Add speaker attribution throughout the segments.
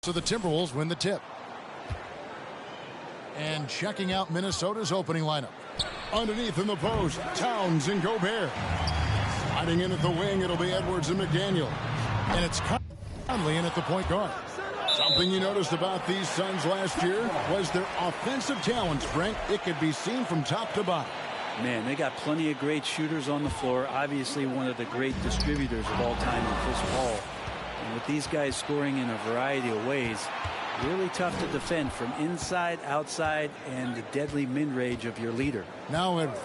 Speaker 1: So the Timberwolves win the tip. And checking out Minnesota's opening lineup. Underneath in the post, Towns and Gobert. Sliding in at the wing, it'll be Edwards and McDaniel. And it's Conley in at the point guard. Something you noticed about these Suns last year was their offensive talents, Brent. It could be seen from top to bottom.
Speaker 2: Man, they got plenty of great shooters on the floor. Obviously, one of the great distributors of all time in Chris Paul. And with these guys scoring in a variety of ways, really tough to defend from inside, outside, and the deadly mid-range of your leader.
Speaker 1: Now Edwards,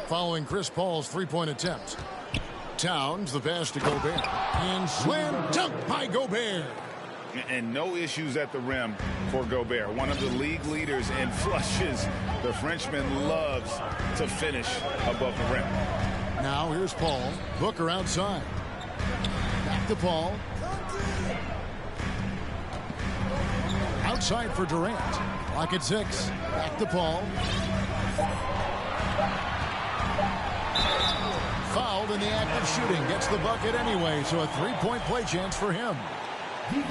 Speaker 1: following Chris Paul's three-point attempt. Towns, the pass to Gobert. And slam dunk by Gobert.
Speaker 3: And no issues at the rim for Gobert. One of the league leaders in flushes. The Frenchman loves to finish above the rim.
Speaker 1: Now here's Paul. Booker outside. Back to Paul. Outside for Durant. Clock at 6. Back to Paul. Fouled in the act of shooting. Gets the bucket anyway, so a three-point play chance for him.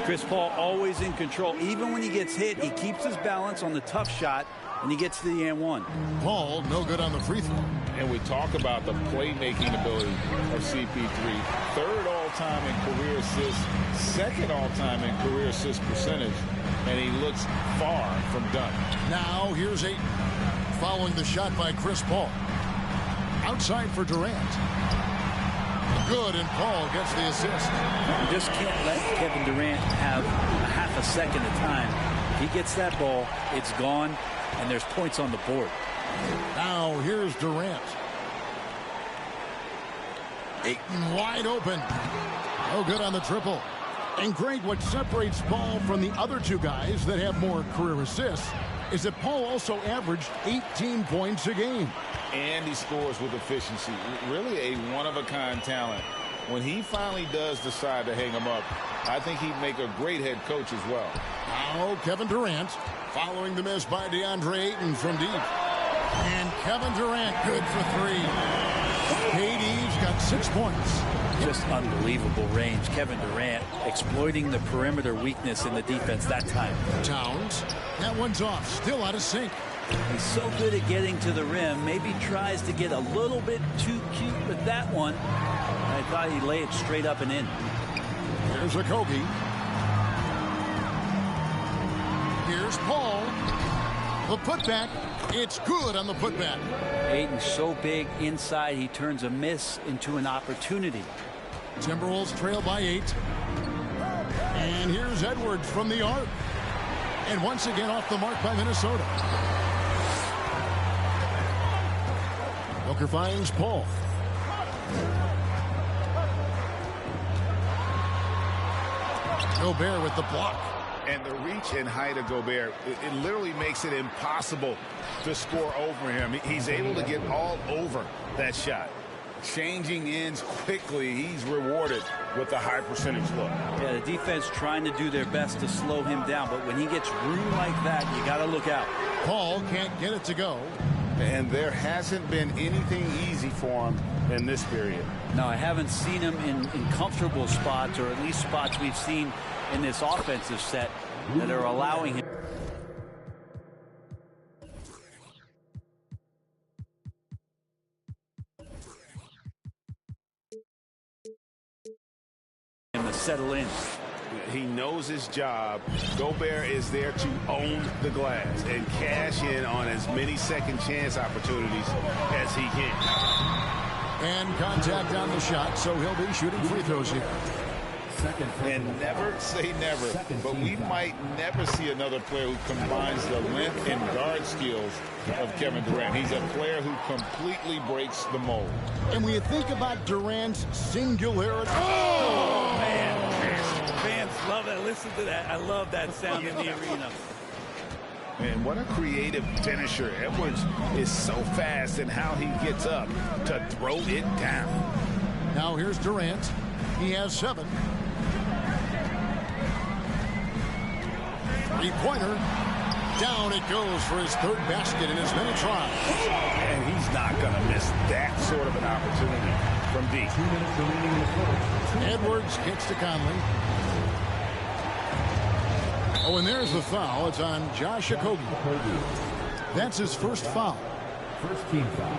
Speaker 2: Chris Paul always in control. Even when he gets hit, he keeps his balance on the tough shot, and he gets to the and one.
Speaker 1: Paul, no good on the free throw.
Speaker 3: And we talk about the playmaking ability of CP3. Third all-time in career assists, second all-time in career assist percentage, and he looks far from done.
Speaker 1: Now here's Ayton, following the shot by Chris Paul. Outside for Durant. Good, and Paul gets the assist.
Speaker 2: You just can't let Kevin Durant have a half a second of time. If he gets that ball, it's gone, and there's points on the board.
Speaker 1: Now here's Durant. Ayton wide open. No good on the triple. And Greg, what separates Paul from the other two guys that have more career assists is that Paul also averaged 18 points a game.
Speaker 3: And he scores with efficiency. Really a one-of-a-kind talent. When he finally does decide to hang him up, I think he'd make a great head coach as well.
Speaker 1: Now Kevin Durant following the miss by DeAndre Ayton from deep. And Kevin Durant good for 3. KD's got 6 points.
Speaker 2: Just unbelievable range. Kevin Durant exploiting the perimeter weakness in the defense that time.
Speaker 1: Towns, that one's off, still out of sync.
Speaker 2: He's so good at getting to the rim. Maybe tries to get a little bit too cute with that one. I thought he'd lay it straight up and in.
Speaker 1: Here's Okogie. Here's Paul. The putback. It's good on the putback.
Speaker 2: Ayton's so big inside, he turns a miss into an opportunity.
Speaker 1: Timberwolves trail by 8. And here's Edwards from the arc. And once again off the mark by Minnesota. Booker finds Paul. Gobert with the block.
Speaker 3: And the reach and height of Gobert, it literally makes it impossible to score over him. He's able to get all over that shot. Changing ends quickly. He's rewarded with a high percentage look.
Speaker 2: Yeah, the defense trying to do their best to slow him down, but when he gets room like that, you got to look out.
Speaker 1: Paul can't get it to go.
Speaker 3: And there hasn't been anything easy for him in this period.
Speaker 2: No, I haven't seen him in comfortable spots, or at least spots we've seen in this offensive set that are allowing him to settle in.
Speaker 3: He knows his job. Gobert is there to own the glass and cash in on as many second chance opportunities as he can.
Speaker 1: And contact on the shot, so he'll be shooting free throws here.
Speaker 3: And never say never, but we might never see another player who combines the length and guard skills of Kevin Durant. He's a player who completely breaks the mold.
Speaker 1: And when you think about Durant's singularity...
Speaker 2: Oh, man. Fans love that. Listen to that. I love that sound in the arena.
Speaker 3: Man, what a creative finisher. Edwards is so fast in how he gets up to throw it down.
Speaker 1: Now here's Durant. He has 7. Three-pointer. Down it goes for his 3rd basket in as many tries.
Speaker 3: And he's not going to miss that sort of an opportunity from deep.
Speaker 4: 2 minutes remaining in the fourth.
Speaker 1: Edwards gets to Conley. Oh, and there's the foul. It's on Josh Okogie. That's his first foul.
Speaker 4: First team foul.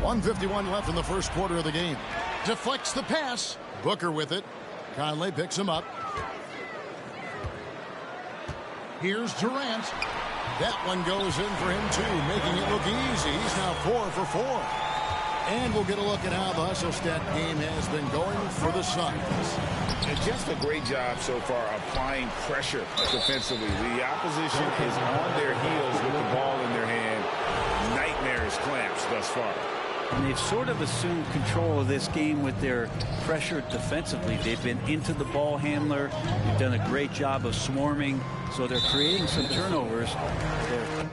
Speaker 1: 1:51 left in the first quarter of the game. Deflects the pass. Booker with it. Conley picks him up. Here's Durant. That one goes in for him, too, making it look easy. He's now 4 for 4. And we'll get a look at how the Hustle-Stat game has been going for the Suns.
Speaker 3: And just a great job so far applying pressure defensively. The opposition is on their heels with the ball in their hand. Nightmares clamps thus far.
Speaker 2: And they've sort of assumed control of this game with their pressure defensively. They've been into the ball handler. They've done a great job of swarming. So they're creating some turnovers. They're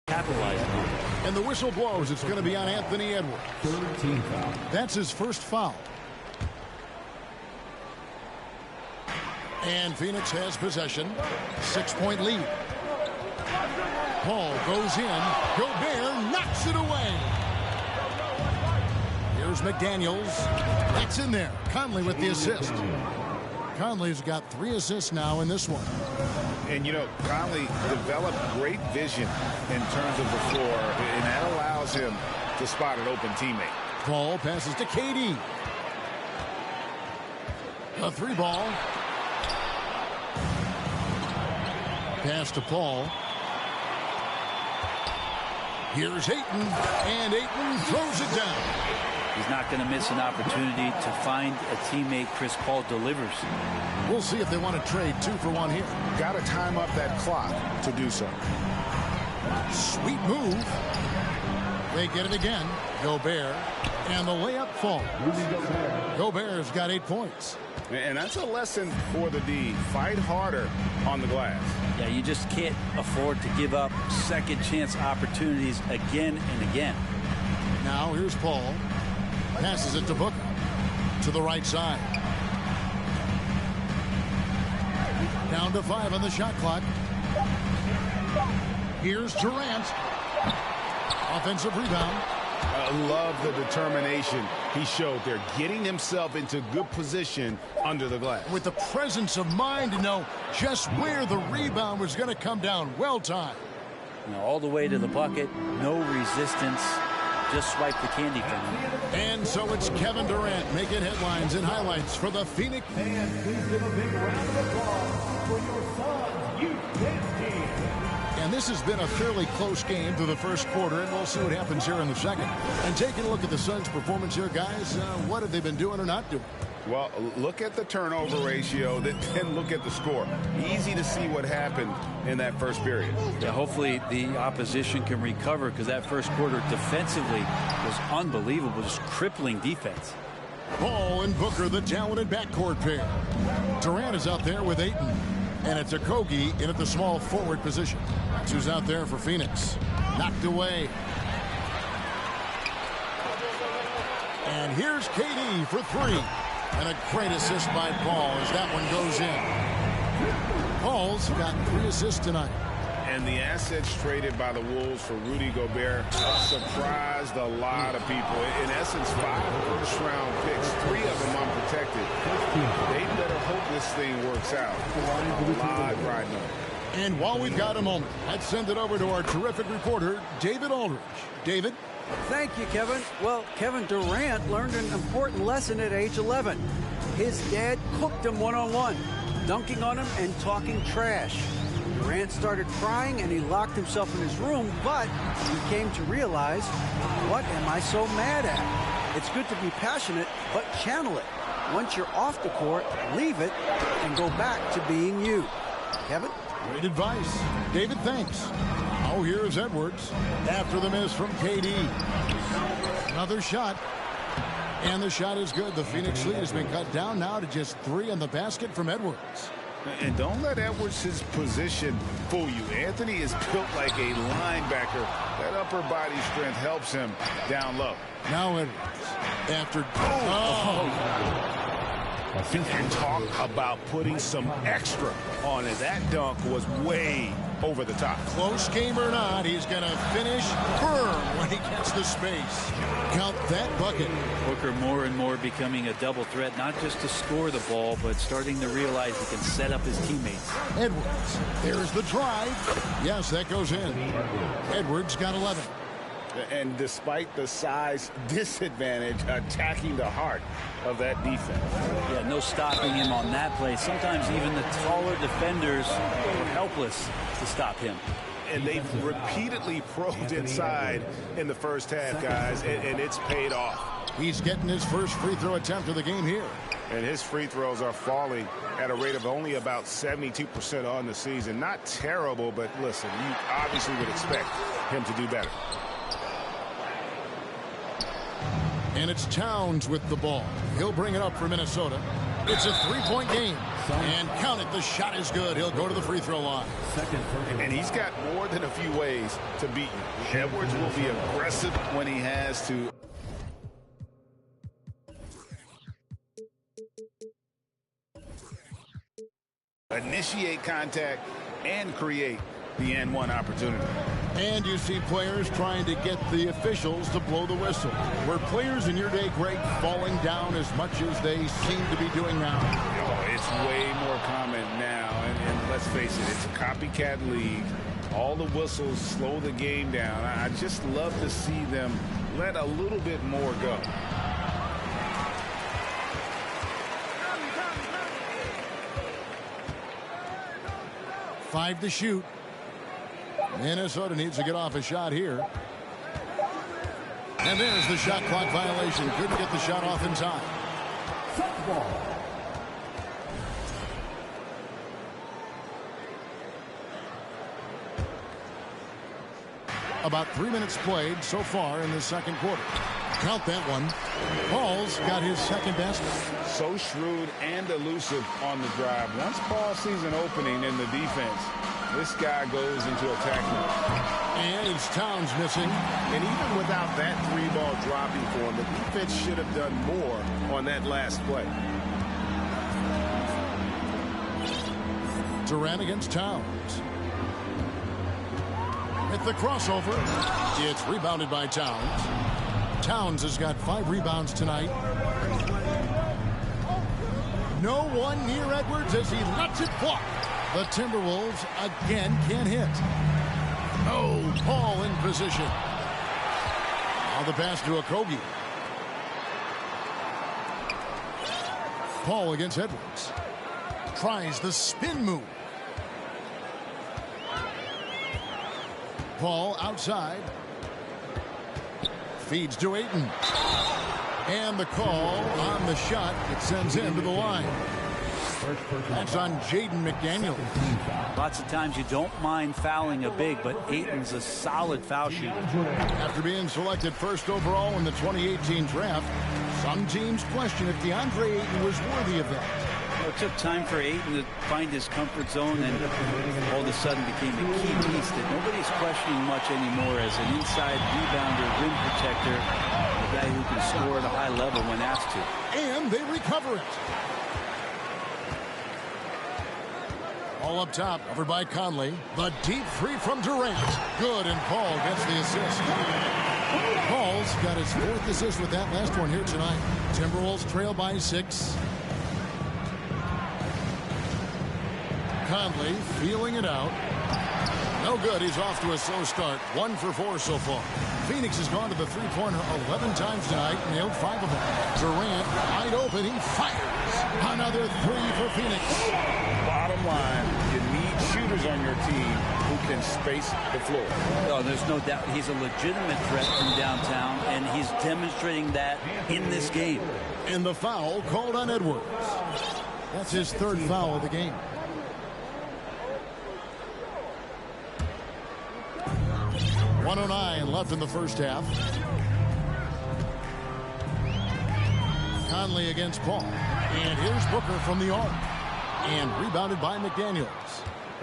Speaker 2: capitalizing on it.
Speaker 1: And the whistle blows. It's going to be on Anthony Edwards.
Speaker 4: Third team foul.
Speaker 1: That's his first foul. And Phoenix has possession. 6-point lead. Paul goes in. Gobert knocks it away. Here's McDaniels. That's in there. Conley with the assist. Conley's got 3 assists now in this one.
Speaker 3: And, you know, Conley developed great vision in terms of the floor, and that allows him to spot an open teammate.
Speaker 1: Paul passes to KD. A 3-ball. Pass to Paul. Here's Ayton, and Ayton throws it down.
Speaker 2: He's not going to miss an opportunity to find a teammate. Chris Paul delivers.
Speaker 1: We'll see if they want to trade 2 for 1 here.
Speaker 3: Got to time up that clock to do so.
Speaker 1: Sweet move. They get it again. Gobert, and the layup falls. Gobert's got 8 points.
Speaker 3: And that's a lesson for the D. Fight harder on the glass.
Speaker 2: Yeah, you just can't afford to give up second chance opportunities again and again.
Speaker 1: Now here's Paul. Passes it to Booker. To the right side. Down to 5 on the shot clock. Here's Durant. Offensive rebound.
Speaker 3: I love the determination he showed there, getting himself into good position under the glass.
Speaker 1: With the presence of mind to know just where the rebound was going to come down. Well timed.
Speaker 2: All the way to the bucket, no resistance, just swipe the candy from him.
Speaker 1: And so it's Kevin Durant making headlines and highlights for the Phoenix.
Speaker 4: And please give a big round of applause for your Suns Youth Dance Team.
Speaker 1: And this has been a fairly close game through the first quarter, and we'll see what happens here in the second. And taking a look at the Suns' performance here, guys, what have they been doing or not doing?
Speaker 3: Well, look at the turnover ratio, then look at the score. Easy to see what happened in that first period.
Speaker 2: Yeah, hopefully the opposition can recover, because that first quarter defensively was unbelievable, just crippling defense.
Speaker 1: Paul and Booker, the talented backcourt pair. Durant is out there with Ayton. And it's Okogie in at the small forward position. That's who's out there for Phoenix. Knocked away. And here's KD for 3. And a great assist by Paul as that one goes in. Paul's got 3 assists tonight.
Speaker 3: And the assets traded by the Wolves for Rudy Gobert surprised a lot of people. In essence, 5 first-round picks, 3 of them unprotected. They better hope this thing works out. A lot riding on it.
Speaker 1: And while we've got a moment, let's send it over to our terrific reporter, David Aldridge. David?
Speaker 5: Thank you, Kevin. Well, Kevin Durant learned an important lesson at age 11. His dad cooked him one-on-one, dunking on him and talking trash. Durant started crying and he locked himself in his room, but he came to realize, what am I so mad at? It's good to be passionate, but channel it. Once you're off the court, leave it and go back to being you. Kevin?
Speaker 1: Great advice. David, thanks. Now here's Edwards after the miss from KD. Another shot. And the shot is good. The Phoenix lead has been cut down now to just 3 on the basket from Edwards.
Speaker 3: And don't let Edwards' position fool you. Anthony is built like a linebacker. That upper body strength helps him down low.
Speaker 1: Now Edwards. After...
Speaker 3: And talk about putting some extra on it. That dunk was way over the top.
Speaker 1: Close game or not, he's going to finish firm when he gets the space. Count that bucket.
Speaker 2: Booker more and more becoming a double threat, not just to score the ball, but starting to realize he can set up his teammates.
Speaker 1: Edwards, there's the drive. Yes, that goes in. Edwards got 11.
Speaker 3: And despite the size disadvantage, attacking the heart of that defense.
Speaker 2: Yeah, no stopping him on that play. Sometimes even the taller defenders were helpless to stop him.
Speaker 3: And they've repeatedly probed inside in the first half, guys, and it's paid off.
Speaker 1: He's getting his first free throw attempt of the game here.
Speaker 3: And his free throws are falling at a rate of only about 72% on the season. Not terrible, but listen, you obviously would expect him to do better.
Speaker 1: And it's Towns with the ball. He'll bring it up for Minnesota. It's a three-point game. And count it, the shot is good. He'll go to the free throw line.
Speaker 3: And he's got more than a few ways to beat you. Edwards will be aggressive when he has to. Initiate contact and create the N1 opportunity.
Speaker 1: And you see players trying to get the officials to blow the whistle. Were players in your day, Greg, falling down as much as they seem to be doing now?
Speaker 3: Oh, it's way more common now. And let's face it, it's a copycat league. All the whistles slow the game down. I just love to see them let a little bit more go.
Speaker 1: Five to shoot. Minnesota needs to get off a shot here. And there's the shot clock violation. Couldn't get the shot off in time. About 3 minutes played so far in the second quarter. Count that one. Paul's got his second basket.
Speaker 3: So shrewd and elusive on the drive. Once Paul sees an opening in the defense, this guy goes into attack mode.
Speaker 1: And it's Towns missing.
Speaker 3: And even without that three-ball dropping for him, the defense should have done more on that last play.
Speaker 1: Durant against Towns. At the crossover, it's rebounded by Towns. Towns has got 5 rebounds tonight. No one near Edwards as he lets it fly. The Timberwolves again can't hit. Oh, Paul in position. Now the pass to Okogie. Paul against Edwards. Tries the spin move. Paul outside. Feeds to Ayton. And the call on the shot. It sends him to the line. That's on Jaden McDaniels.
Speaker 2: Lots of times you don't mind fouling a big, but Ayton's a solid foul shooter.
Speaker 1: After being selected first overall in the 2018 draft, some teams question if DeAndre Ayton was worthy of that.
Speaker 2: It took time for Ayton to find his comfort zone, and all of a sudden became a key piece that nobody's questioning much anymore as an inside rebounder, rim protector, a guy who can score at a high level when asked to.
Speaker 1: And they recover it. All up top, covered by Conley. The deep three from Durant. Good, and Paul gets the assist. Paul's got his 4th assist with that last one here tonight. Timberwolves trail by 6. Conley feeling it out. No good. He's off to a slow start. 1 for 4 so far. Phoenix has gone to the three-pointer 11 times tonight, nailed 5 of them. Durant wide open. He fires. Another 3 for Phoenix.
Speaker 3: Bottom line, you need shooters on your team who can space the floor.
Speaker 2: Oh, there's no doubt he's a legitimate threat from downtown, and he's demonstrating that in this game.
Speaker 1: And the foul called on Edwards. That's his 3rd foul of the game. .109 left in the first half. Conley against Paul. And here's Booker from the arc. And rebounded by McDaniels.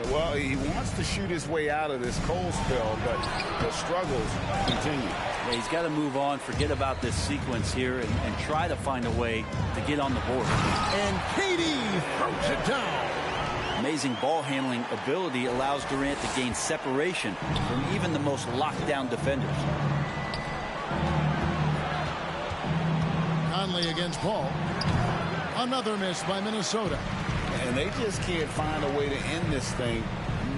Speaker 3: Well, he wants to shoot his way out of this cold spell, but the struggles continue.
Speaker 2: Yeah, he's got to move on, forget about this sequence here, and try to find a way to get on the board.
Speaker 1: And KD throws it down.
Speaker 2: Amazing ball handling ability allows Durant to gain separation from even the most locked down defenders.
Speaker 1: Conley against Paul. Another miss by Minnesota.
Speaker 3: And they just can't find a way to end this thing.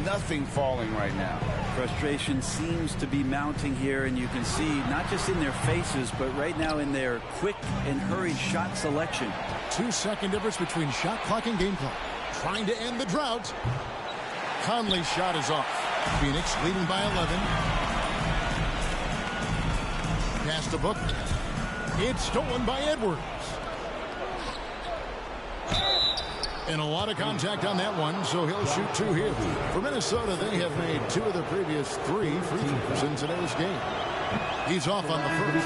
Speaker 3: Nothing falling right now.
Speaker 2: Frustration seems to be mounting here, and you can see not just in their faces, but right now in their quick and hurried shot selection.
Speaker 1: 2-second difference between shot clock and game clock. Trying to end the drought. Conley's shot is off. Phoenix leading by 11. Pass to Booker. It's stolen by Edwards. And a lot of contact on that one, so he'll shoot 2 here. For Minnesota, they have made 2 of the previous 3 free throws in today's game. He's off on the first.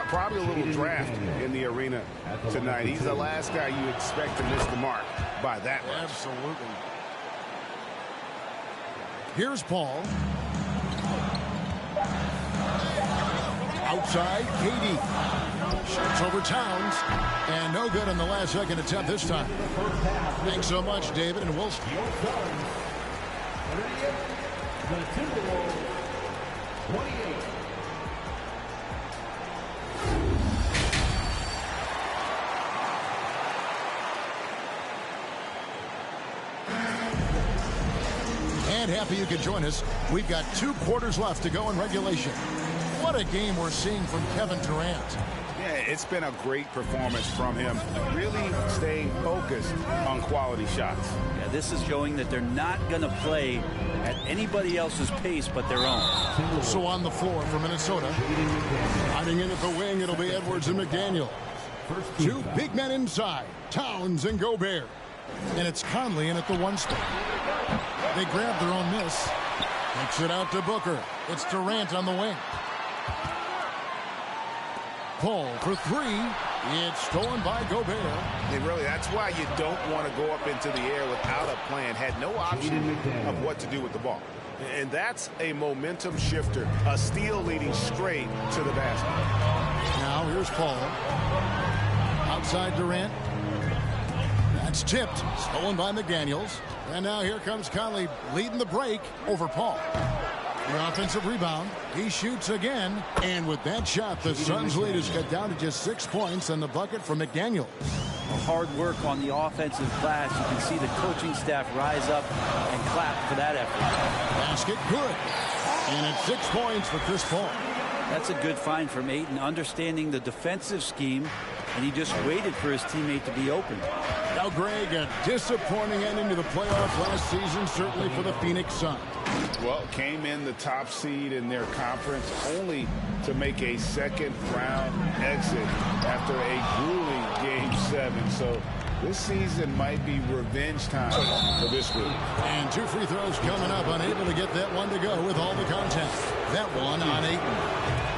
Speaker 3: Probably a little draft in the arena tonight. He's the last guy you expect to miss the mark by that much.
Speaker 1: Absolutely. Here's Paul. Outside, KD. Shoots over Towns. And no good on the last second attempt this time. Thanks so much, David, and we'll...
Speaker 4: The Timberwolves, 28.
Speaker 1: And happy you could join us. We've got 2 quarters left to go in regulation. What a game we're seeing from Kevin Durant.
Speaker 3: Yeah, it's been a great performance from him. Really staying focused on quality shots.
Speaker 2: Yeah, this is showing that they're not going to play at anybody else's pace but their own.
Speaker 1: So on the floor for Minnesota. Hiding in at the wing, it'll be Edwards and McDaniel. 2 big men inside, Towns and Gobert. And it's Conley in at the 1 spot. They grab their own miss. Kicks it out to Booker. It's Durant on the wing. Paul for 3. It's stolen by Gobert.
Speaker 3: And really, that's why you don't want to go up into the air without a plan. Had no option of what to do with the ball. And that's a momentum shifter. A steal leading straight to the basket.
Speaker 1: Now here's Paul. Outside Durant. That's tipped. Stolen by McDaniels. And now here comes Conley leading the break over Paul. The offensive rebound. He shoots again. And with that shot, the Suns' lead is cut down to just 6 points and the bucket from McDaniel.
Speaker 2: Hard work on the offensive glass. You can see the coaching staff rise up and clap for that effort.
Speaker 1: Basket good. And it's 6 points for Chris Paul.
Speaker 2: That's a good find from Ayton, understanding the defensive scheme, and he just waited for his teammate to be open.
Speaker 1: Now, Greg, a disappointing ending to the playoffs last season, certainly for the Phoenix Suns.
Speaker 3: Well, came in the top seed in their conference only to make a second-round exit after a grueling Game 7. So this season might be revenge time for this group.
Speaker 1: And 2 free throws coming up, unable to get that one to go with all the contact. That one on Ayton.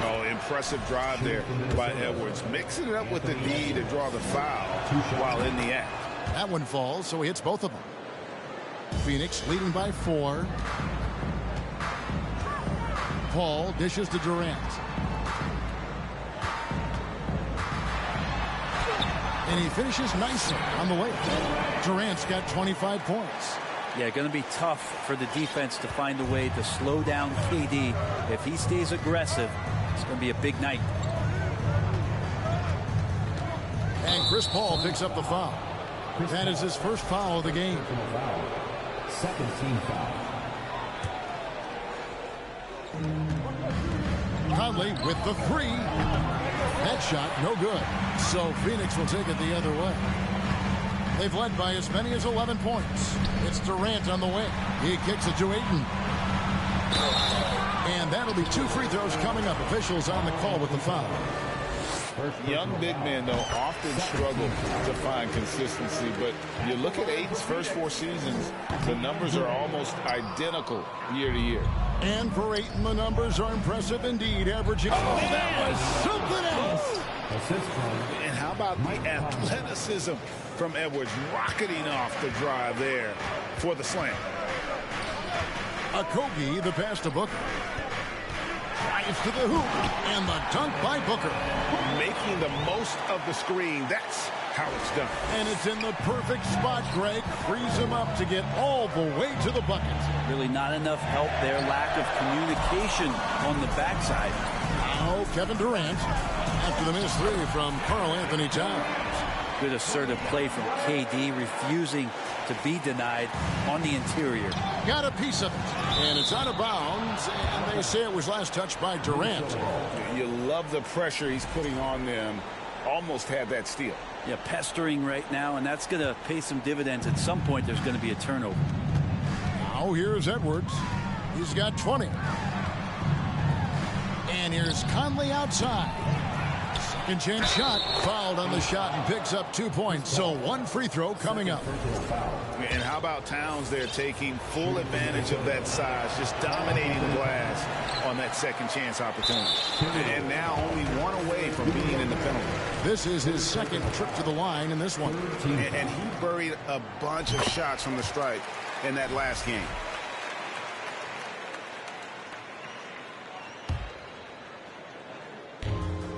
Speaker 3: Oh, impressive drive there by Edwards. Mixing it up with the D to draw the foul while in the act.
Speaker 1: That one falls, so he hits both of them. Phoenix leading by 4. Paul dishes to Durant. And he finishes nicely on the way. Durant's got 25 points.
Speaker 2: Yeah, going to be tough for the defense to find a way to slow down KD. If he stays aggressive, it's going to be a big night.
Speaker 1: And Chris Paul picks up the foul. That is his first foul of the game.
Speaker 4: Second team foul.
Speaker 1: Conley with the 3. That shot no good. So Phoenix will take it the other way. They've led by as many as 11 points. It's Durant on the wing. He kicks it to Ayton. And that'll be 2 free throws coming up. Officials on the call with the foul.
Speaker 3: Young big men, though, often struggle to find consistency. But you look at Ayton's first 4 seasons, the numbers are almost identical year to year.
Speaker 1: And for Ayton, the numbers are impressive indeed, averaging. Oh, that was something else.
Speaker 3: And how about the athleticism from Edwards, rocketing off the drive there. for the slam.
Speaker 1: Okogie, the pass to Booker. Drives to the hoop, and the dunk by Booker.
Speaker 3: Making the most of the screen. That's how it's done.
Speaker 1: And it's in the perfect spot, Greg. Frees him up to get all the way to the bucket.
Speaker 2: Really not enough help there. Lack of communication on the backside.
Speaker 1: Now Kevin Durant after the missed three from Karl-Anthony Towns.
Speaker 2: Good assertive play from KD, refusing to be denied on the interior.
Speaker 1: Got a piece of it, and it's out of bounds, and they say it was last touched by Durant.
Speaker 3: You love the pressure he's putting on them. Almost had that steal.
Speaker 2: Yeah, pestering right now, and that's going to pay some dividends. At some point, there's going to be a turnover.
Speaker 1: Now here's Edwards. He's got 20. And here's Conley outside. Second chance shot. Fouled on the shot and picks up 2 points. So one free throw coming up.
Speaker 3: And how about Towns there taking full advantage of that size, just dominating the glass on that second chance opportunity. And now only one away from being in the penalty.
Speaker 1: This is his second trip to the line in this one.
Speaker 3: And he buried a bunch of shots from the stripe in that last game.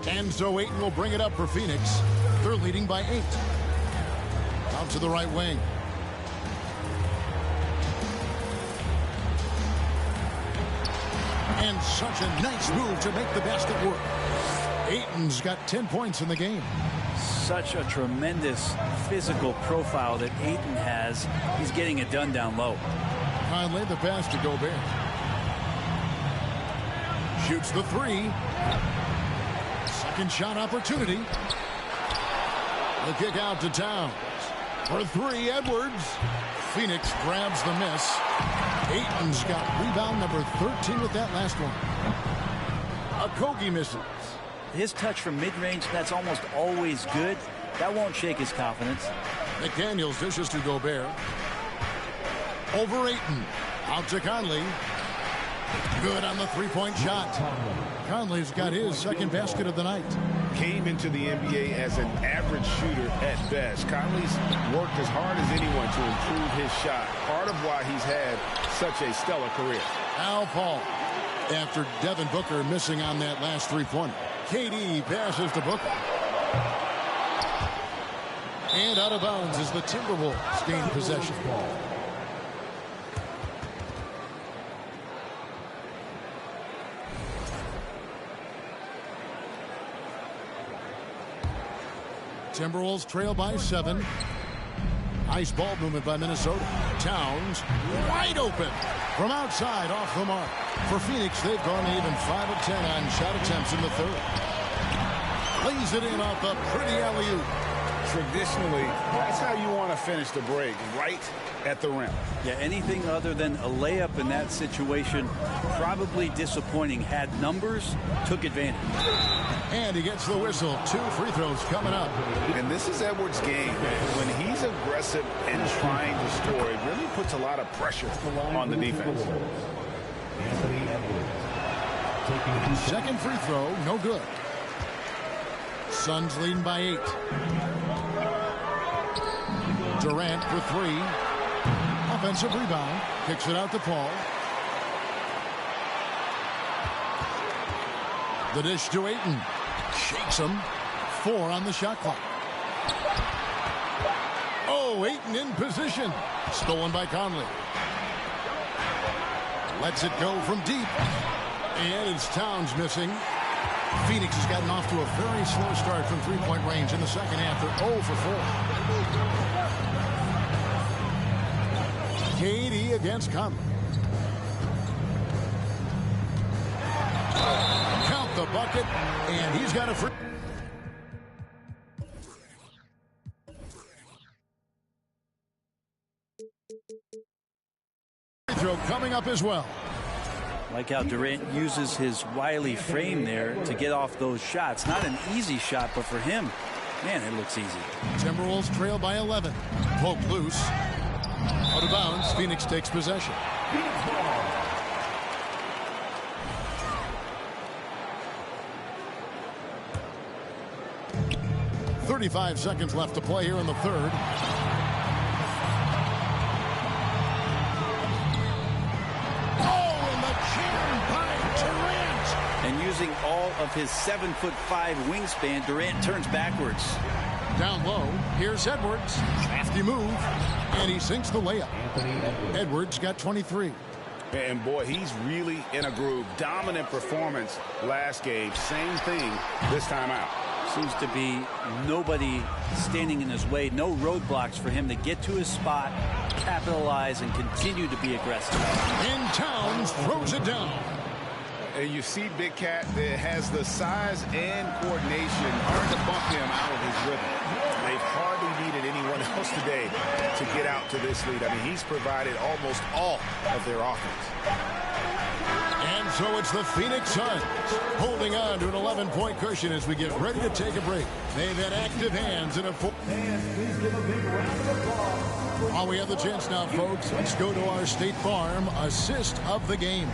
Speaker 1: And so Ayton will bring it up for Phoenix. They're leading by 8. Out to the right wing. And such a nice move to make the basket work. Ayton's got 10 points in the game.
Speaker 2: Such a tremendous physical profile that Ayton has. He's getting it done down low.
Speaker 1: Conley, the pass to Gobert. Shoots the three. Second shot opportunity. The kick out to Towns. For three, Edwards. Phoenix grabs the miss. Ayton's got rebound number 13 with that last one. Okogie misses.
Speaker 2: His touch from mid-range, that's almost always good. That won't shake his confidence.
Speaker 1: McDaniels dishes to Gobert. Over Ayton. Out to Conley. Good on the three-point shot. Conley's got his second basket of the night.
Speaker 3: Came into the NBA as an average shooter at best. Conley's worked as hard as anyone to improve his shot. Part of why he's had such a stellar career.
Speaker 1: Al Paul after Devin Booker missing on that last three-pointer. KD passes to Booker. And out of bounds as the Timberwolves gain possession. Timberwolves trail by 7. Nice ball movement by Minnesota. Towns wide open from outside off the mark. For Phoenix, they've gone even 5 of 10 on shot attempts in the third. Lays it in off the pretty alley-oop.
Speaker 3: Traditionally, that's how you want to finish the break, right at the rim.
Speaker 2: Yeah, anything other than a layup in that situation, probably disappointing. Had numbers, took advantage.
Speaker 1: And he gets the whistle. 2 free throws coming up.
Speaker 3: And this is Edwards' game. When he's aggressive and trying to score, it really puts a lot of pressure on the defense.
Speaker 1: Second free throw, no good. Suns leading by 8. Durant for 3. Offensive rebound. Kicks it out to Paul. The dish to Ayton. Shakes him. 4 on the shot clock. Oh, Ayton in position. Stolen by Conley. Lets it go from deep. And it's Towns missing. Phoenix has gotten off to a very slow start from three-point range in the second half. They're 0 for 4. KD against Conley. Count the bucket, and he's got a free throw coming up as well.
Speaker 2: Like how Durant uses his wily frame there to get off those shots. Not an easy shot, but for him, man, it looks easy.
Speaker 1: Timberwolves trail by 11. Poke loose. Out of bounds. Phoenix takes possession. 35 seconds left to play here in the third.
Speaker 2: Using all of his 7'5" wingspan, Durant turns backwards.
Speaker 1: Down low, here's Edwards. Crafty move, and he sinks the layup. Edwards got 23.
Speaker 3: And boy, he's really in a groove. Dominant performance last game. Same thing this time out.
Speaker 2: Seems to be nobody standing in his way. No roadblocks for him to get to his spot, capitalize, and continue to be aggressive.
Speaker 1: And Towns throws it down.
Speaker 3: And you see Big Cat that has the size and coordination. Hard to bump him out of his rhythm. They've hardly needed anyone else today to get out to this lead. I mean, he's provided almost all of their offense.
Speaker 1: And so it's the Phoenix Suns holding on to an 11-point cushion as we get ready to take a break. They've had active hands in a four.
Speaker 4: Fans, please give a big round of applause.
Speaker 1: While we have the chance now, folks, let's go to our State Farm assist of the game.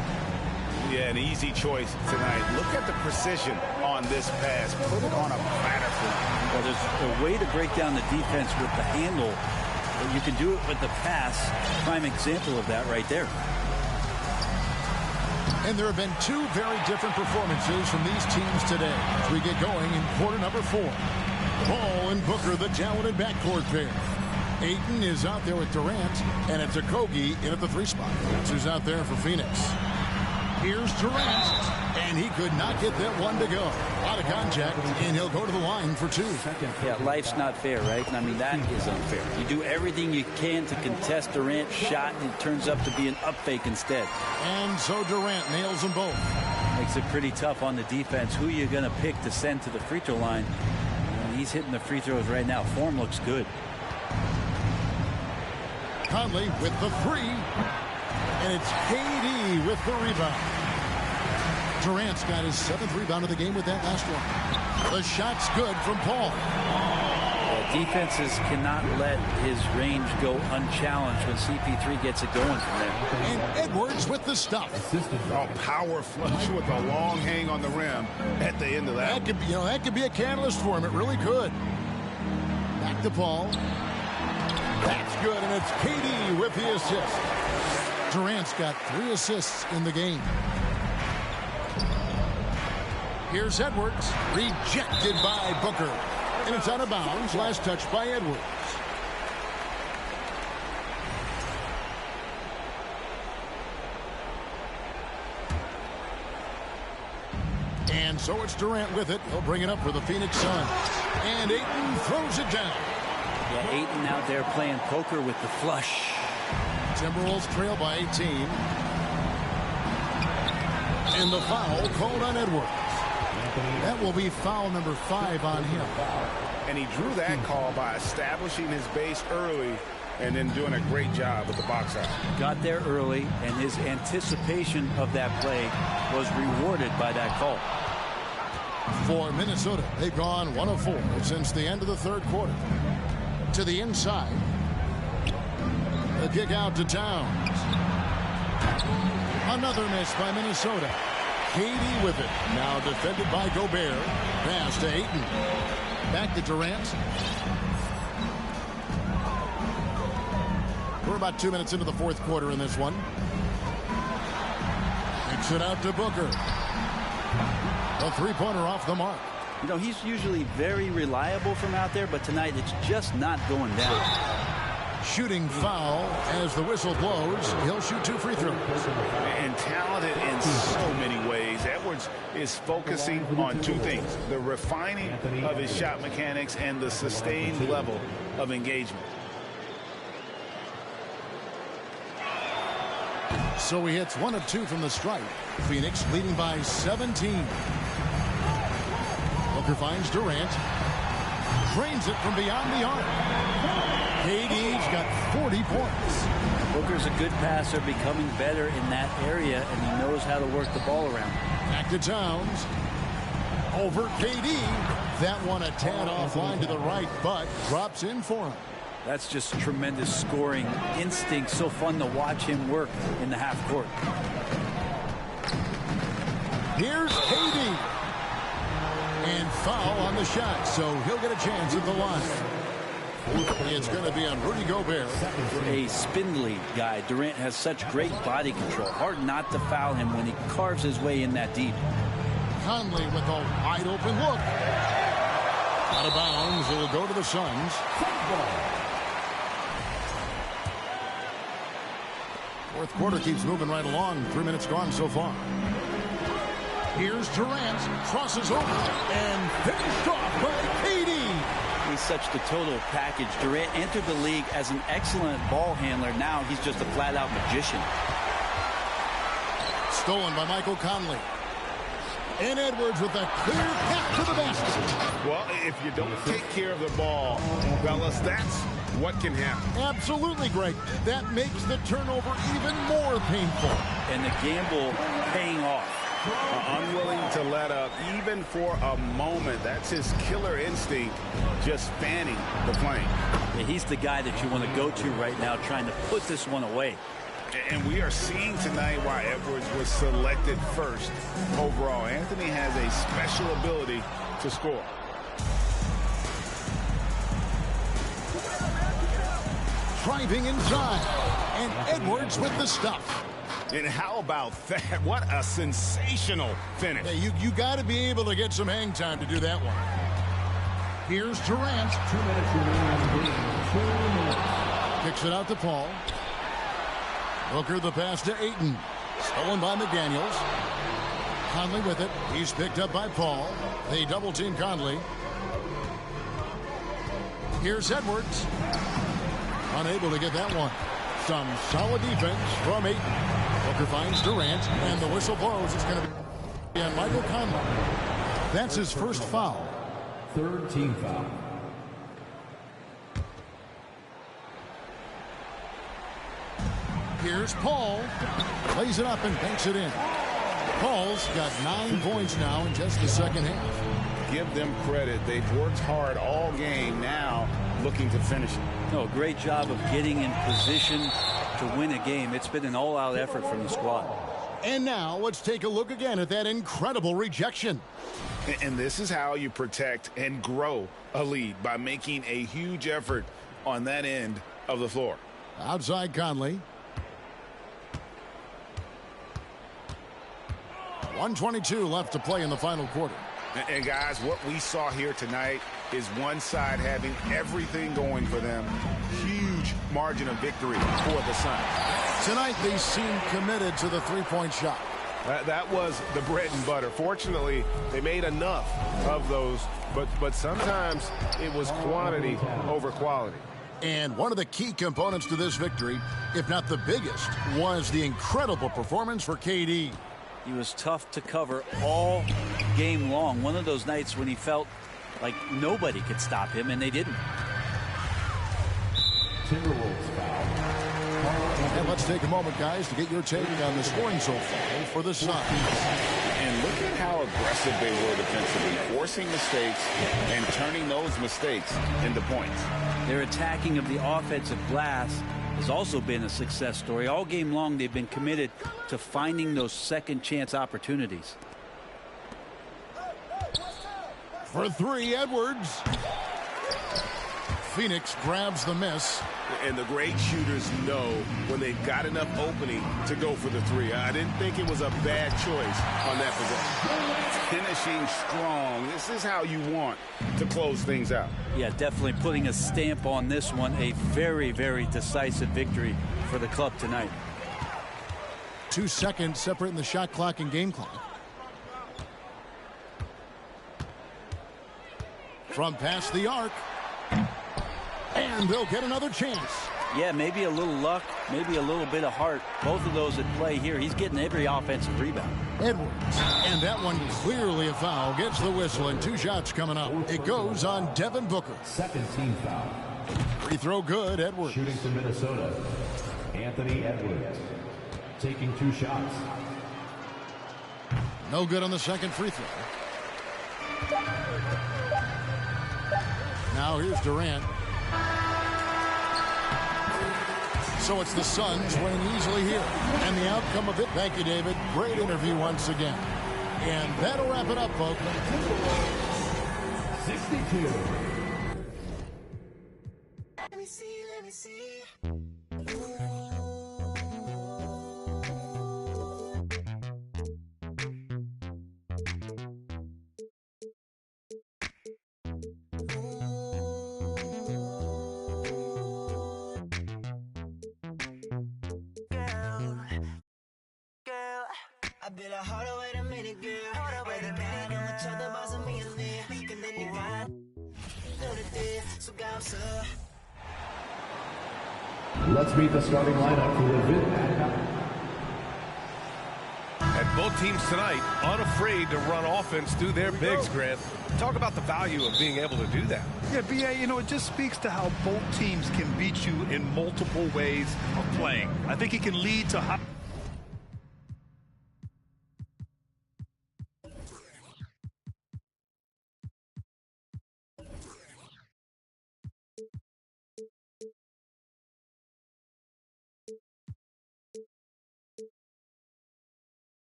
Speaker 3: Yeah, an easy choice tonight. Look at the precision on this pass. Put it on a platter for him.
Speaker 2: Well, there's a way to break down the defense with the handle, but you can do it with the pass. Prime example of that right there.
Speaker 1: And there have been two very different performances from these teams today as we get going in quarter number 4. Ball and Booker, the talented backcourt pair. Ayton is out there with Durant, and it's Okogie in at the 3 spot. That's who's out there for Phoenix. Here's Durant, and he could not get that one to go. A lot of contact, and he'll go to the line for 2.
Speaker 2: Yeah, life's not fair, right? I mean, that is unfair. You do everything you can to contest Durant's shot, and it turns up to be an up fake instead.
Speaker 1: And so Durant nails them both.
Speaker 2: Makes it pretty tough on the defense. Who are you going to pick to send to the free throw line? And he's hitting the free throws right now. Form looks good.
Speaker 1: Conley with the 3. And it's KD with the rebound. Durant's got his 7th rebound of the game with that last one. The shot's good from Paul.
Speaker 2: Defenses cannot let his range go unchallenged when CP3 gets it going from there.
Speaker 1: And Edwards with the stuff.
Speaker 3: Oh, power flush with a long hang on the rim at the end of that.
Speaker 1: That could be a catalyst for him. It really could. Back to Paul. That's good, and it's KD with the assist. Durant's got 3 assists in the game. Here's Edwards, rejected by Booker. And it's out of bounds. Last touch by Edwards. And so it's Durant with it. He'll bring it up for the Phoenix Suns. And Ayton throws it down.
Speaker 2: Yeah, Ayton out there playing poker with the flush.
Speaker 1: Timberwolves trail by 18. And the foul called on Edwards. That will be foul number 5 on him.
Speaker 3: And he drew that call by establishing his base early and then doing a great job with the box out.
Speaker 2: Got there early, and his anticipation of that play was rewarded by that call.
Speaker 1: For Minnesota, they've gone 1 of 4 since the end of the 3rd quarter. To the inside. The kick out to Towns. Another miss by Minnesota. KD with it. Now defended by Gobert. Pass to Ayton. Back to Durant. We're about 2 minutes into the 4th quarter in this one. Kicks it out to Booker. A 3-pointer off the mark.
Speaker 2: You know, he's usually very reliable from out there, but tonight it's just not going down.
Speaker 1: Shooting foul as the whistle blows. He'll shoot 2 free throws.
Speaker 3: And talented in so many ways. Edwards is focusing on 2 things. The refining of his shot mechanics and the sustained level of engagement.
Speaker 1: So he hits 1 of 2 from the stripe. Phoenix leading by 17. Booker finds Durant. Drains it from beyond the arc. KD's got 40 points.
Speaker 2: Booker's a good passer, becoming better in that area, and he knows how to work the ball around.
Speaker 1: Back to Towns. Over KD. That one a tad offline to the right, but drops in for him.
Speaker 2: That's just tremendous scoring instinct. So fun to watch him work in the half court.
Speaker 1: Here's KD. And foul on the shot, so he'll get a chance at the line. It's going to be on Rudy Gobert.
Speaker 2: A spindly guy. Durant has such great body control. Hard not to foul him when he carves his way in that deep.
Speaker 1: Conley with a wide open look. Out of bounds. It will go to the Suns. Fourth quarter keeps moving right along. 3 minutes gone so far. Here's Durant. Crosses over and finished off by KD.
Speaker 2: He's such the total package. Durant entered the league as an excellent ball handler. Now he's just a flat-out magician.
Speaker 1: Stolen by Michael Conley. And Edwards with a clear path to the basket.
Speaker 3: Well, if you don't take care of the ball, fellas, that's what can happen.
Speaker 1: Absolutely, Greg. That makes the turnover even more painful.
Speaker 2: And the gamble paying off.
Speaker 3: Unwilling to let up even for a moment. That's his killer instinct, just fanning the flame.
Speaker 2: Yeah, he's the guy that you want to go to right now, trying to put this one away.
Speaker 3: And we are seeing tonight why Edwards was selected first overall. Anthony has a special ability to score.
Speaker 1: Driving inside. And Edwards with the stuff.
Speaker 3: And how about that? What a sensational finish.
Speaker 1: Yeah, you got to be able to get some hang time to do that one. Here's Durant.
Speaker 4: 2 minutes remaining. 2 minutes.
Speaker 1: Kicks it out to Paul. Booker the pass to Ayton. Stolen by McDaniels. Conley with it. He's picked up by Paul. They double team Conley. Here's Edwards. Unable to get that one. Some solid defense from Ayton. Booker finds Durant, and the whistle blows. It's going to be on Michael Conley. That's his first foul.
Speaker 4: Third team foul.
Speaker 1: Here's Paul. Plays it up and banks it in. Paul's got 9 points now in just the second half.
Speaker 3: Give them credit. They've worked hard all game, now looking to finish it.
Speaker 2: No, great job of getting in position to win a game. It's been an all-out effort from the squad.
Speaker 1: And now let's take a look again at that incredible rejection.
Speaker 3: And this is how you protect and grow a lead, by making a huge effort on that end of the floor.
Speaker 1: Outside Conley. 1:22 left to play in the final quarter.
Speaker 3: And guys, what we saw here tonight is one side having everything going for them. Huge margin of victory for the Suns.
Speaker 1: Tonight they seem committed to the three-point shot.
Speaker 6: That was the bread and butter. Fortunately, they made enough of those, but sometimes it was quantity over quality.
Speaker 1: And one of the key components to this victory, if not the biggest, was the incredible performance for KD.
Speaker 2: He was tough to cover all game long. One of those nights when he felt like nobody could stop him, and they didn't.
Speaker 4: Timberwolves foul.
Speaker 1: And let's take a moment, guys, to get your take on the scoring so far for the Suns.
Speaker 3: And look at how aggressive they were defensively, forcing mistakes and turning those mistakes into points.
Speaker 2: Their attacking of the offensive glass has also been a success story. All game long, they've been committed to finding those second chance opportunities.
Speaker 1: For three, Edwards. Phoenix grabs the miss.
Speaker 6: And the great shooters know when they've got enough opening to go for the three. I didn't think it was a bad choice on that possession.
Speaker 3: Finishing strong. This is how you want to close things out.
Speaker 2: Yeah, definitely putting a stamp on this one. A very, very decisive victory for the club tonight.
Speaker 1: 2 seconds separating the shot clock and game clock. From past the arc. And they'll get another chance.
Speaker 2: Yeah, maybe a little luck, maybe a little bit of heart. Both of those at play here. He's getting every offensive rebound.
Speaker 1: Edwards. And that one clearly a foul. Gets the whistle, and 2 shots coming up. It goes on Devin Booker.
Speaker 4: Second team foul.
Speaker 1: Free throw good, Edwards.
Speaker 4: Shooting for Minnesota, Anthony Edwards. Taking 2 shots.
Speaker 1: No good on the second free throw. Now here's Durant. So it's the Suns winning easily here. And the outcome of it, thank you, David. Great interview once again. And that'll wrap it up, folks.
Speaker 4: 62.
Speaker 7: Let me see. I've been like, hold on, wait a minute, girl. Hold on, wait a minute, girl. What you're the boss of me and me. Can then you ride? Know the day, so go, sir.
Speaker 4: Let's meet the starting lineup for the Vin.
Speaker 6: And both teams tonight unafraid to run offense through their bigs, Grant. Talk about the value of being able to do that.
Speaker 8: Yeah, B.A., you know, it just speaks to how both teams can beat you in multiple ways of playing. I think it can lead to high.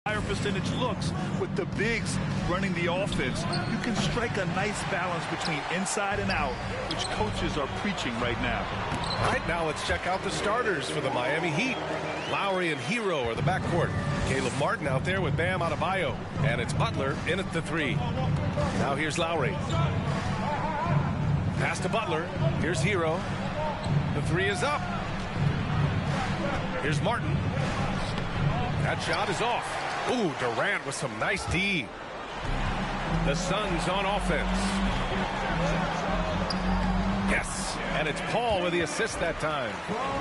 Speaker 8: Higher percentage looks with the bigs running the offense. You can strike a nice balance between inside and out, which coaches are preaching right now.
Speaker 6: All right, now let's check out the starters for the Miami Heat. Lowry and Hero are the backcourt. Caleb Martin out there with Bam Adebayo. And it's Butler in at the 3. Now here's Lowry. Pass to Butler. Here's Hero. The 3 is up. Here's Martin. That shot is off. Ooh, Durant with some nice D. The Suns on offense. Yes, and it's Paul with the assist that time.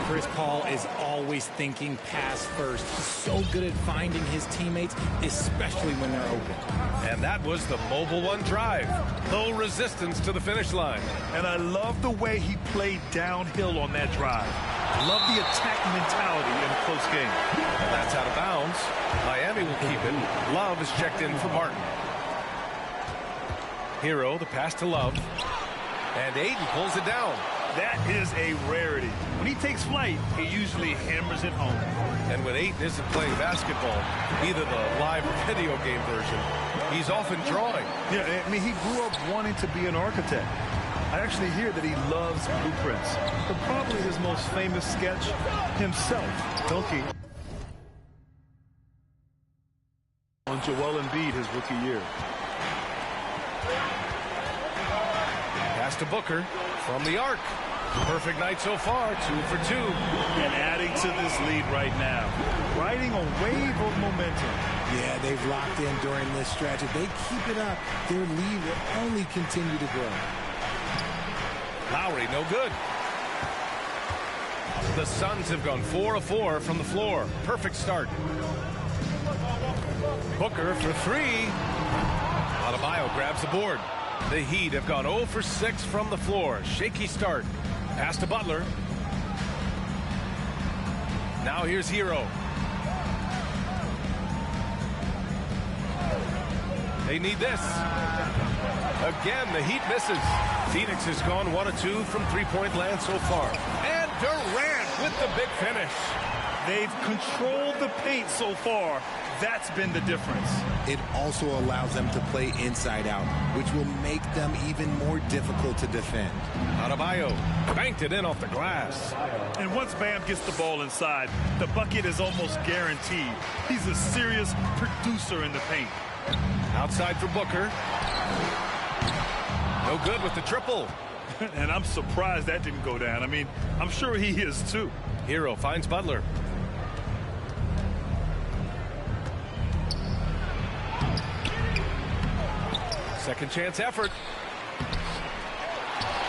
Speaker 9: Chris Paul is always thinking pass first. He's so good at finding his teammates, especially when they're open.
Speaker 6: And that was the Mobile One drive. Low resistance to the finish line.
Speaker 8: And I love the way he played downhill on that drive. Love the attack mentality in a close game.
Speaker 6: And that's out of bounds. Miami will keep it. Love is checked in for Martin. Hero, the pass to Love. And Ayton pulls it down.
Speaker 8: That is a rarity. When he takes flight, he usually hammers it home.
Speaker 6: And when Ayton isn't playing basketball, either the live or video game version, he's often drawing.
Speaker 8: Yeah, I mean, he grew up wanting to be an architect. I actually hear that he loves blueprints. But probably his most famous sketch, himself dunking on Joel Embiid his rookie year.
Speaker 6: Pass to Booker from the arc. Perfect night so far, 2 for 2.
Speaker 8: And adding to this lead right now, riding a wave of momentum.
Speaker 9: Yeah, they've locked in during this stretch. If they keep it up, their lead will only continue to grow.
Speaker 6: Lowry, no good. The Suns have gone 4 of 4 from the floor. Perfect start. Booker for 3. Adebayo grabs the board. The Heat have gone 0 for 6 from the floor. Shaky start. Pass to Butler. Now here's Hero. They need this. Again, the Heat misses. Phoenix has gone 1 of 2 from three-point land so far. And Durant with the big finish.
Speaker 8: They've controlled the paint so far. That's been the difference.
Speaker 9: It also allows them to play inside out, which will make them even more difficult to defend.
Speaker 6: Adebayo banked it in off the glass.
Speaker 8: And once Bam gets the ball inside, the bucket is almost guaranteed. He's a serious producer in the paint.
Speaker 6: Outside for Booker. No good with the triple.
Speaker 8: And I'm surprised that didn't go down. I mean, I'm sure he is too.
Speaker 6: Hero finds Butler. Second chance effort.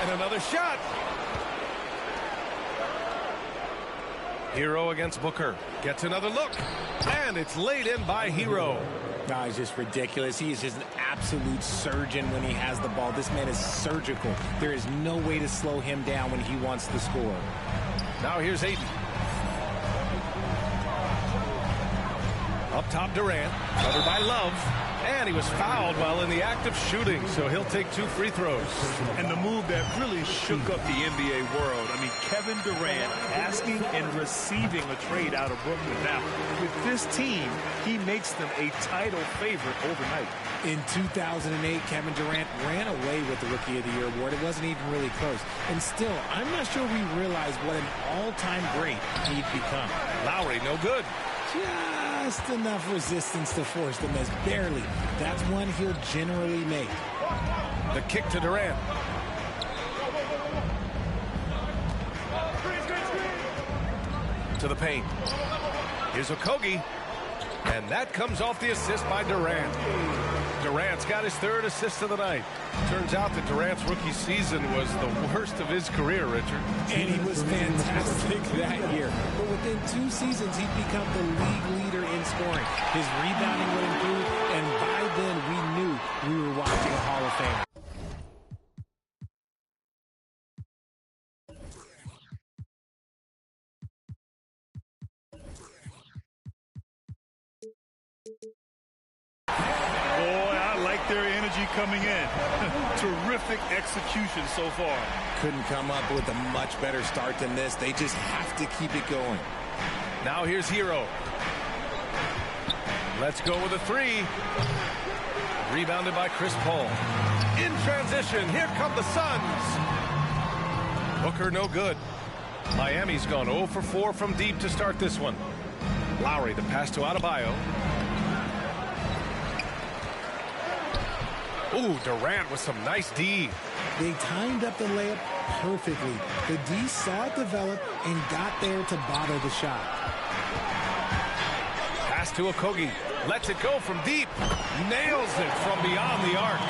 Speaker 6: And another shot. Hero against Booker. Gets another look. And it's laid in by Hero.
Speaker 9: No, it's just ridiculous. He is just an absolute surgeon when he has the ball. This man is surgical. There is no way to slow him down when he wants to score.
Speaker 6: Now here's Ayton. Up top, Durant. Covered by Love. And he was fouled while in the act of shooting, so he'll take 2 free throws.
Speaker 8: And the move that really shook up the NBA world. I mean, Kevin Durant asking and receiving a trade out of Brooklyn. Now, with this team, he makes them a title favorite overnight.
Speaker 9: In 2008, Kevin Durant ran away with the Rookie of the Year award. It wasn't even really close. And still, I'm not sure we realize what an all-time great he'd become.
Speaker 6: Lowry, no good.
Speaker 9: Just enough resistance to force the miss. Barely. That's one he'll generally make.
Speaker 6: The kick to Durant. To the paint. Here's Okogie. And that comes off the assist by Durant. Durant's got his 3rd assist of the night. Turns out that Durant's rookie season was the worst of his career, Richard.
Speaker 9: And he was fantastic that year. But within 2 seasons, he'd become the league leader in scoring. His rebounding would improve, and by then we knew we were watching a Hall of Famer.
Speaker 8: Boy, I like their energy coming in. Terrific execution so far.
Speaker 9: Couldn't come up with a much better start than this. They just have to keep it going.
Speaker 6: Now here's Hero. Let's go with a 3. Rebounded by Chris Paul. In transition, here come the Suns. Booker no good. Miami's gone 0 for 4 from deep to start this one. Lowry, the pass to Adebayo. Ooh, Durant with some nice D.
Speaker 9: They timed up the layup perfectly. The D saw it develop and got there to bottle the shot.
Speaker 6: Pass to Okogie. Lets it go from deep. Nails it from beyond the arc.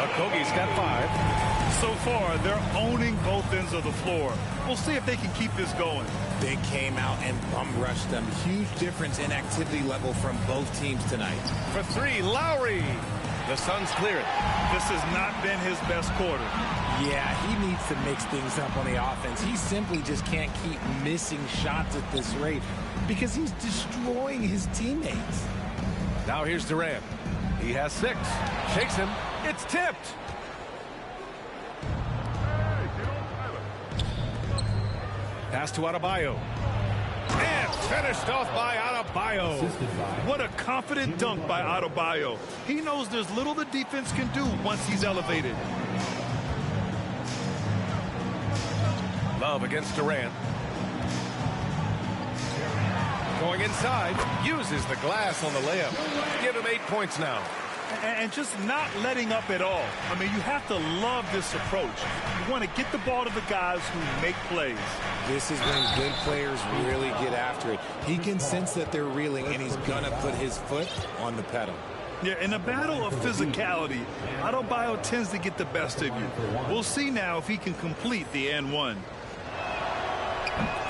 Speaker 6: Okogie's got 5.
Speaker 8: So far, they're owning both ends of the floor. We'll see if they can keep this going.
Speaker 9: They came out and bum rushed them. Huge difference in activity level from both teams tonight.
Speaker 6: For 3, Lowry. The Suns clear it.
Speaker 8: This has not been his best quarter.
Speaker 9: Yeah, he needs to mix things up on the offense. He simply just can't keep missing shots at this rate because he's destroying his teammates.
Speaker 6: Now here's Durant. He has 6. Shakes him. It's tipped. Pass to Adebayo. And finished off by Adebayo.
Speaker 8: What a confident dunk by Adebayo. He knows there's little the defense can do once he's elevated.
Speaker 6: Love against Durant. Going inside. Uses the glass on the layup. Give him 8 points now.
Speaker 8: And just not letting up at all. I mean, you have to love this approach. You want to get the ball to the guys who make plays.
Speaker 9: This is when good players really get after it. He can sense that they're reeling, and he's going to put his foot on the pedal.
Speaker 8: Yeah, in a battle of physicality, Adebayo tends to get the best of you. We'll see now if he can complete the and one.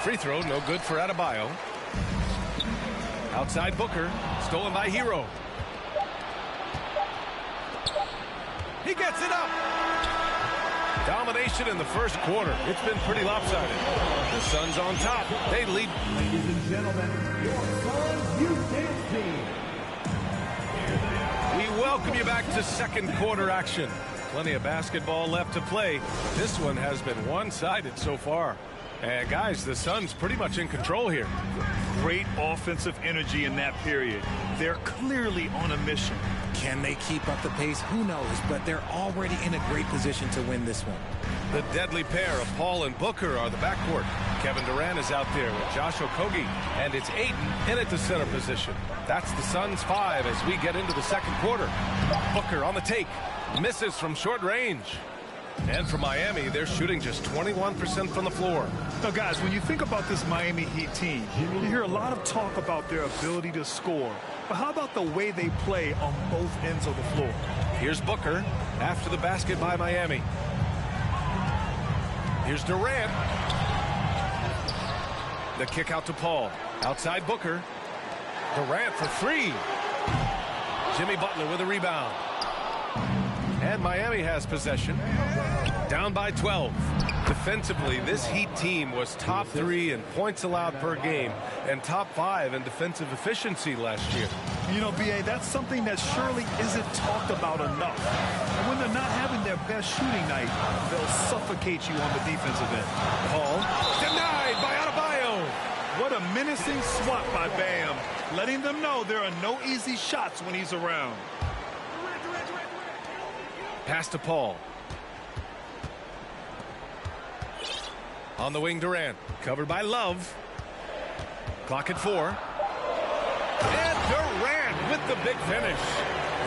Speaker 6: Free throw, no good for Adebayo. Outside Booker, stolen by Hero. He gets it up. Domination in the first quarter. It's been pretty lopsided. The Suns on top. They lead.
Speaker 4: Ladies and gentlemen, your Suns Youth Dance Team.
Speaker 6: We welcome you back to second quarter action. Plenty of basketball left to play. This one has been one-sided so far. And guys, the Suns pretty much in control here.
Speaker 8: Great offensive energy in that period. They're clearly on a mission.
Speaker 9: Can they keep up the pace? Who knows? But they're already in a great position to win this one.
Speaker 6: The deadly pair of Paul and Booker are the backcourt. Kevin Durant is out there with Josh Okogie, and it's Ayton in at the center position. That's the Suns' 5 as we get into the second quarter. Booker on the take, misses from short range. And for Miami, they're shooting just 21% from the floor.
Speaker 8: Now, guys, when you think about this Miami Heat team, you hear a lot of talk about their ability to score. But how about the way they play on both ends of the floor?
Speaker 6: Here's Booker after the basket by Miami. Here's Durant. The kick out to Paul. Outside Booker. Durant for 3. Jimmy Butler with a rebound. And Miami has possession. Down by 12. Defensively, this Heat team was top 3 in points allowed per game and top 5 in defensive efficiency last year.
Speaker 8: You know, B.A., that's something that surely isn't talked about enough. And when they're not having their best shooting night, they'll suffocate you on the defensive end.
Speaker 6: Paul denied by Adebayo.
Speaker 8: What a menacing swat by Bam, letting them know there are no easy shots when he's around.
Speaker 6: Pass to Paul. On the wing, Durant. Covered by Love. Clock at 4. And Durant with the big finish.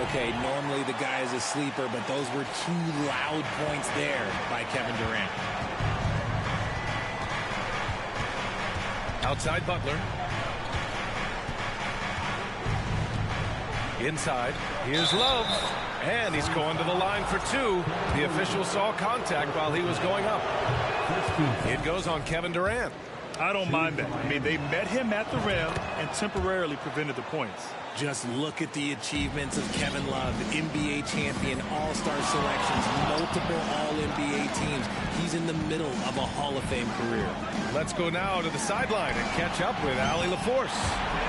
Speaker 9: Okay, normally the guy is a sleeper, but those were 2 loud points there by Kevin Durant.
Speaker 6: Outside Butler. Inside, here's Love, and he's going to the line for two. The official saw contact while he was going up. It goes on Kevin Durant.
Speaker 8: I don't mind that. I mean, they met him at the rim and temporarily prevented the points.
Speaker 9: Just look at the achievements of Kevin Love, NBA champion, all-star selections, multiple all-NBA teams. He's in the middle of a Hall of Fame career.
Speaker 6: Let's go now to the sideline and catch up with Allie LaForce.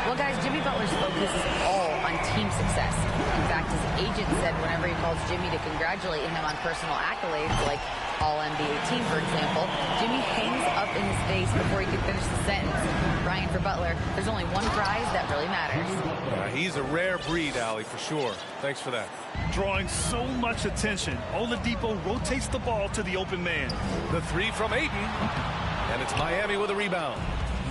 Speaker 10: Well, guys, Jimmy Butler's focus is all on team success. In fact, his agent said whenever he calls Jimmy to congratulate him on personal accolades, like all-NBA team, for example, Jimmy hangs up in his face before he can finish the sentence. Brian, for Butler, there's only one prize that really matters.
Speaker 6: He's a rare breed, Allie, for sure. Thanks for that.
Speaker 8: Drawing so much attention, Oladipo rotates the ball to the open man.
Speaker 6: The three from Ayton, and it's Miami with a rebound.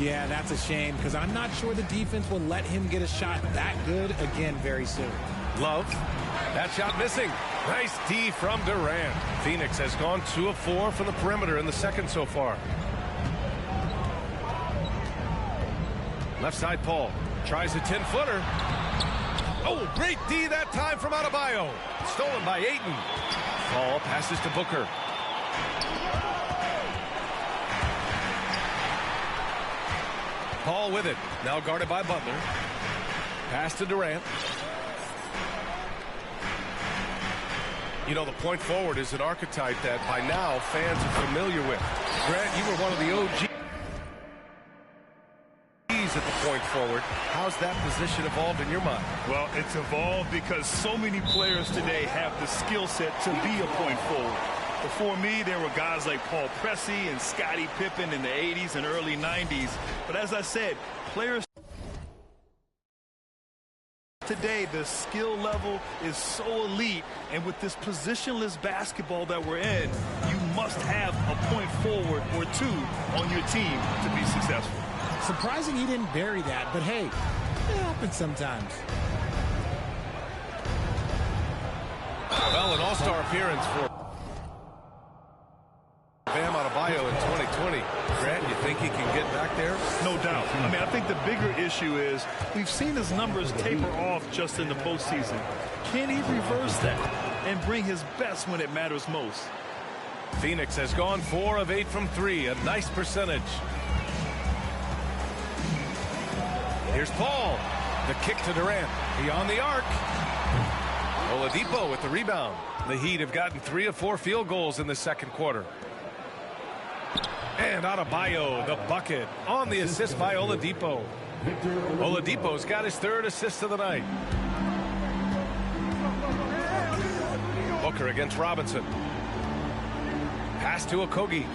Speaker 9: Yeah, that's a shame, because I'm not sure the defense will let him get a shot that good again very soon.
Speaker 6: Love, that shot missing. Nice D from Durant. Phoenix has gone 2 of 4 from the perimeter in the second so far. Left side, Paul tries a 10-footer. Oh, great D that time from Adebayo. Stolen by Ayton. Paul passes to Booker. Paul with it. Now guarded by Butler. Pass to Durant. You know, the point forward is an archetype that by now fans are familiar with. Grant, you were one of the OGs at the point forward. How's that position evolved in your mind?
Speaker 8: Well, it's evolved because so many players today have the skill set to be a point forward. Before me, there were guys like Paul Pressey and Scottie Pippen in the 80s and early 90s. But as I said, players today, the skill level is so elite, and with this positionless basketball that we're in, you must have a point forward or two on your team to be successful.
Speaker 9: Surprising he didn't bury that, but hey, it happens sometimes.
Speaker 6: Well, an all-star appearance for Bam Adebayo in 2020. Grant, you think he can get back there?
Speaker 8: No doubt. I mean, I think the bigger issue is we've seen his numbers taper off just in the postseason. Can he reverse that and bring his best when it matters most?
Speaker 6: Phoenix has gone 4 of 8 from 3, a nice percentage. Here's Paul. The kick to Durant. Beyond the arc. Oladipo with the rebound. The Heat have gotten 3 of 4 field goals in the second quarter. And Adebayo, the bucket, on the assist by Oladipo. Oladipo's got his 3rd assist of the night. Booker against Robinson. Pass to Okogie.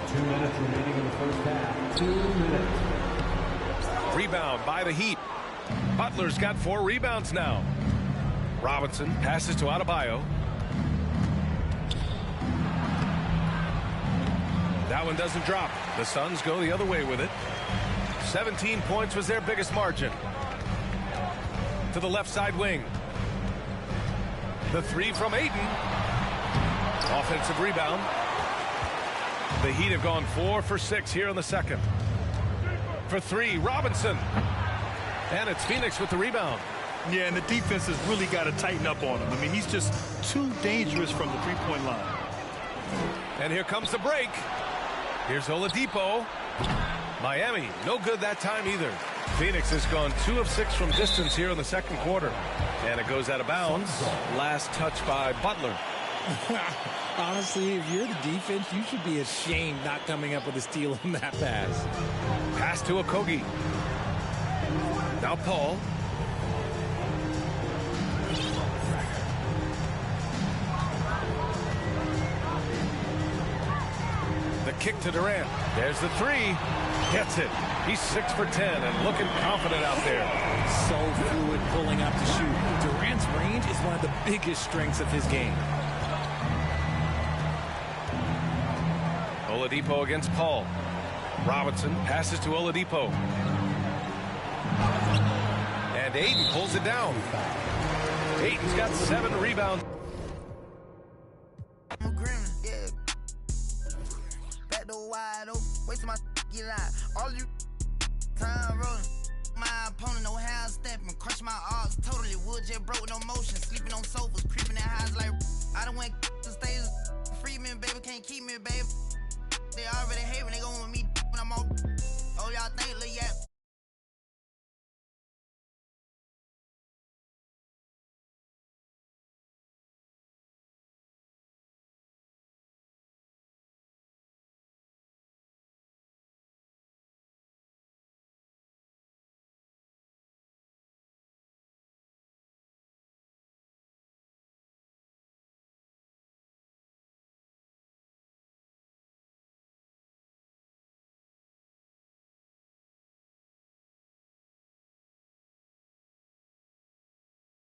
Speaker 4: Two minutes remaining in the first half. 2 minutes.
Speaker 6: Rebound by the Heat. Butler's got 4 rebounds now. Robinson passes to Adebayo. That one doesn't drop. The Suns go the other way with it. 17 points was their biggest margin. To the left side wing. The 3 from Ayton. Offensive rebound. The Heat have gone 4 for 6 here in the second. For 3, Robinson. And it's Phoenix with the rebound.
Speaker 8: Yeah, and the defense has really got to tighten up on him. I mean, he's just too dangerous from the three-point line.
Speaker 6: And here comes the break. Here's Oladipo. Miami, no good that time either. Phoenix has gone 2 of 6 from distance here in the second quarter. And it goes out of bounds. Last touch by Butler.
Speaker 9: Honestly, if you're the defense, you should be ashamed not coming up with a steal on that pass.
Speaker 6: Pass to Okogie. Now Paul. The kick to Durant. There's the 3. Gets it. He's 6 for 10 and looking confident out there.
Speaker 9: So fluid pulling up to shoot. Durant's range is one of the biggest strengths of his game.
Speaker 6: Oladipo against Paul. Robinson passes to Oladipo. And Ayton pulls it down. Ayton's got 7 rebounds.
Speaker 7: I'm grim, yeah. Back door wide open. Wait till my get out. All you
Speaker 11: time rolling. My opponent, no half stepping. Crush my odds totally. Wood jet broke, no motion. Sleeping on sofas, creeping at highs like I done went to stages. Free me, baby, can't keep me, baby. They already hate me, they gon' want me when I'm all.